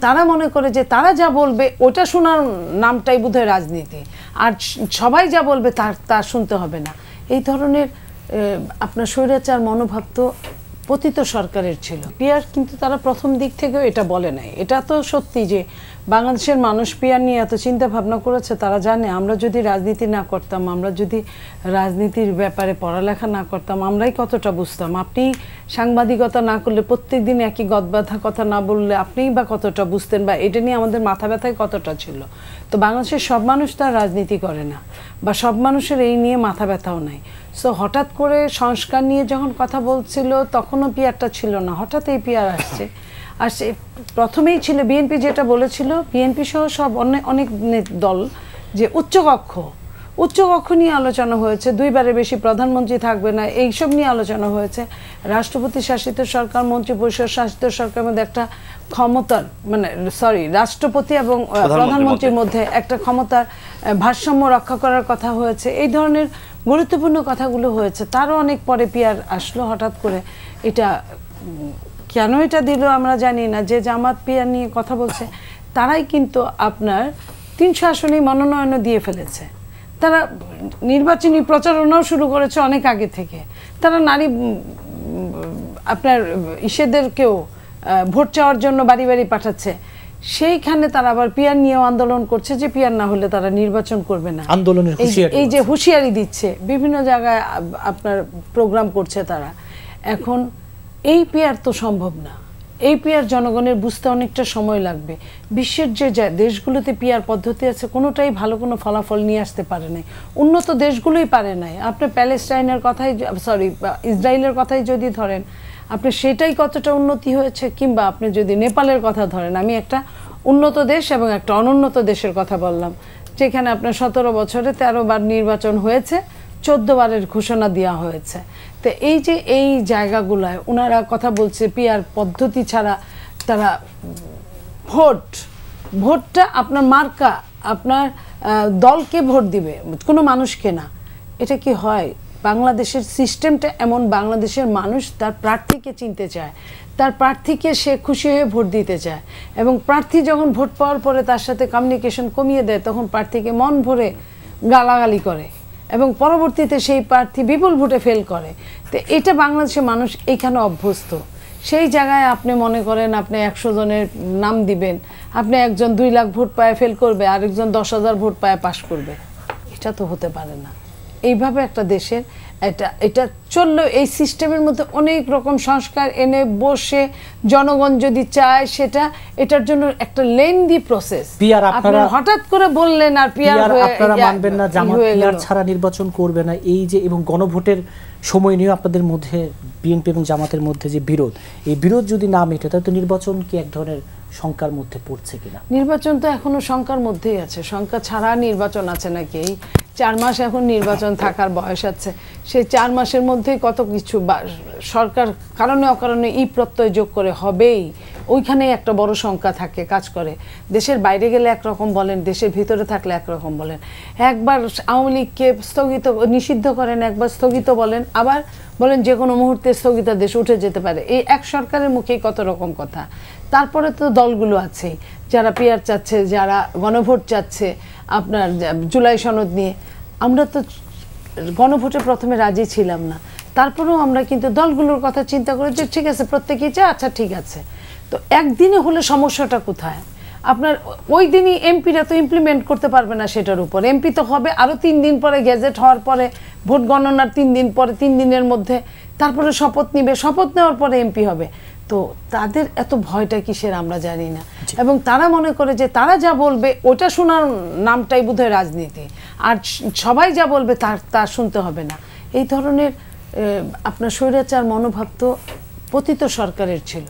তারা মনে করে যে তারা যা বলবে ওটা শোনার নামটাই বোধহয় রাজনীতি, আর সবাই যা বলবে তা শুনতে হবে না। এই ধরনের আপনার স্বৈরাচার মনোভাব তো পতিত সরকারের ছিল। পিয়ার কিন্তু তারা প্রথম দিক থেকেও এটা বলে নাই। এটা তো সত্যি যে বাংলাদেশের মানুষ পিয়ার নিয়ে এত চিন্তা ভাবনা করেছে। তারা জানে আমরা যদি রাজনীতি না করতাম, আমরা যদি রাজনীতির ব্যাপারে পড়ালেখা না করতাম, আমরাই কতটা বুঝতাম। আপনি সাংবাদিকতা না করলে, প্রত্যেক দিন একই গদবাঁধা কথা না বললে আপনিই বা কতটা বুঝতেন, বা এটা নিয়ে আমাদের মাথা ব্যথায় কতটা ছিল। তো বাংলাদেশের সব মানুষ তার রাজনীতি করে না, বা সব মানুষের এই নিয়ে মাথা ব্যথাও নাই। সো হঠাৎ করে সংস্কার নিয়ে যখন কথা বলছিল তখনও পিয়ারটা ছিল না, হঠাৎ এই পিয়ার আসছে। আর সে প্রথমেই ছিল বিএনপি যেটা বলেছিল, বিএনপি সহ সব অনেক দল, যে উচ্চকক্ষ নিয়ে আলোচনা হয়েছে, 2বারের বেশি প্রধানমন্ত্রী থাকবে না, এইসব নিয়ে আলোচনা হয়েছে। রাষ্ট্রপতি শাসিত সরকার, মন্ত্রী পরিষদ শাসিত সরকারের মধ্যে একটা ক্ষমতার রাষ্ট্রপতি এবং প্রধানমন্ত্রীর মধ্যে একটা ক্ষমতার ভারসাম্য রক্ষা করার কথা হয়েছে। এই ধরনের গুরুত্বপূর্ণ কথাগুলো হয়েছে। তারও অনেক পরে পিয়ার আসলো হঠাৎ করে। এটা কেন এটা দিল আমরা জানি না। যে জামাত পিয়ার নিয়ে কথা বলছে তারাই কিন্তু আপনার 300 আসনেই মনোনয়নও দিয়ে ফেলেছে। তারা নির্বাচনী প্রচারণাও শুরু করেছে অনেক আগে থেকে। তারা নারী আপনার ইসেদেরকেও ভোট চাওয়ার জন্য বাড়ি বাড়ি পাঠাচ্ছে। সেইখানে তারা আবার পিয়ার নিয়েও আন্দোলন করছে যে পিয়ার না হলে তারা নির্বাচন করবে না। আন্দোলনের এই যে হুঁশিয়ারি দিচ্ছে, বিভিন্ন জায়গায় আপনার প্রোগ্রাম করছে তারা। এখন এই পিয়ার তো সম্ভব না। এই পিয়ার জনগণের বুঝতে অনেকটা সময় লাগবে। বিশ্বের যে দেশগুলোতে পিয়ার পদ্ধতি আছে কোনোটাই ভালো কোনো ফলাফল নিয়ে আসতে পারে নাই। উন্নত দেশগুলোই পারে নাই। আপনি প্যালেস্টাইনের কথাই ইসরায়েলের কথাই যদি ধরেন, আপনি সেটাই কতটা উন্নতি হয়েছে, কিংবা আপনি যদি নেপালের কথা ধরেন। আমি একটা উন্নত দেশ এবং একটা অনুন্নত দেশের কথা বললাম, যেখানে আপনার 17 বছরে 13 বার নির্বাচন হয়েছে, 14 বারের ঘোষণা দেওয়া হয়েছে। তো এই যে এই জায়গাগুলায় ওনারা কথা বলছে পিয়ার পদ্ধতি ছাড়া তারা ভোটটা আপনার মার্কা, আপনার দলকে ভোট দিবে, কোনো মানুষকে না। এটা কি হয়? বাংলাদেশের সিস্টেমটা এমন, বাংলাদেশের মানুষ তার প্রার্থীকে চিনতে চায়, তার প্রার্থীকে সে খুশি হয়ে ভোট দিতে চায়, এবং প্রার্থী যখন ভোট পাওয়ার পরে তার সাথে কমিউনিকেশন কমিয়ে দেয় তখন প্রার্থীকে মন ভরে গালাগালি করে, এবং পরবর্তীতে সেই প্রার্থী বিপুল ভোটে ফেল করে। তো এটা বাংলাদেশের মানুষ এইখানে অভ্যস্ত। সেই জায়গায় আপনি মনে করেন আপনি 100 জনের নাম দিবেন, আপনি একজন 2 লাখ ভোট পায় ফেল করবে, আরেকজন 10,000 ভোট পায় পাশ করবে। এটা তো হতে পারে না। এইভাবে একটা দেশের এটা চললেও এই সিস্টেমের মধ্যে অনেক রকম সংস্কার এনে বসে জনগণ যদি চায় সেটা, এটার জন্য একটা লেন্দি প্রসেস। আপনারা হঠাৎ করে বললেন আর পিয়ার আপনারা মানবেন না, জামাত পিয়ার ছাড়া নির্বাচন করবে না, এই যে, এবং গণভোটের সময় নিয়ে আপনাদের মধ্যে বিএনপি এবং জামাতের মধ্যে যে বিরোধ, এই বিরোধ যদি না মেটে তাহলে তো নির্বাচন কি এক ধরনের শঙ্কার মধ্যে পড়ছে কিনা? নির্বাচন তো এখনো শঙ্কার মধ্যেই আছে। শঙ্কা ছাড়া নির্বাচন আছে নাকি? এই 4 মাস এখন নির্বাচন থাকার বয়স আছে। সেই 4 মাসের মধ্যেই কত কিছু সরকার কারণে অকারণে প্রত্যয় যোগ করে হবেই, ওইখানেই একটা বড় শঙ্কা থাকে, কাজ করে। দেশের বাইরে গেলে একরকম বলেন, দেশের ভিতরে থাকলে একরকম বলেন। একবার আওয়ামী লীগকে নিষিদ্ধ করেন, একবার স্থগিত বলেন, আবার বলেন যে কোনো মুহূর্তে স্থগিতাদেশ উঠে যেতে পারে। এই এক সরকারের মুখেই কত রকম কথা। তারপরে তো দলগুলো আছে যারা পিয়ার চাচ্ছে, যারা গণভোট চাচ্ছে, আপনার জুলাই সনদ নিয়ে। আমরা তো গণভোটে প্রথমে রাজি ছিলাম না, তারপরেও আমরা কিন্তু দলগুলোর কথা চিন্তা করে যে ঠিক আছে প্রত্যেকেই চায়, আচ্ছা ঠিক আছে। তো একদিনে হলে সমস্যাটা কোথায়? আপনার ওই দিনই এমপিরা তো ইমপ্লিমেন্ট করতে পারবে না সেটার উপর। এমপি তো হবে আরও 3 দিন পরে, গেজেট হওয়ার পরে, ভোট গণনার 3 দিন পরে, 3 দিনের মধ্যে, তারপরে শপথ নিবে, শপথ নেওয়ার পরে এমপি হবে। তো তাদের এত ভয়টা কিসের আমরা জানি না। এবং তারা মনে করে যে তারা যা বলবে ওটা শোনার নামটাই বোধহয় রাজনীতি, আর সবাই যা বলবে তা শুনতে হবে না। এই ধরনের আপনার স্বৈরাচার মনোভাব তো পতিত সরকারের ছিল।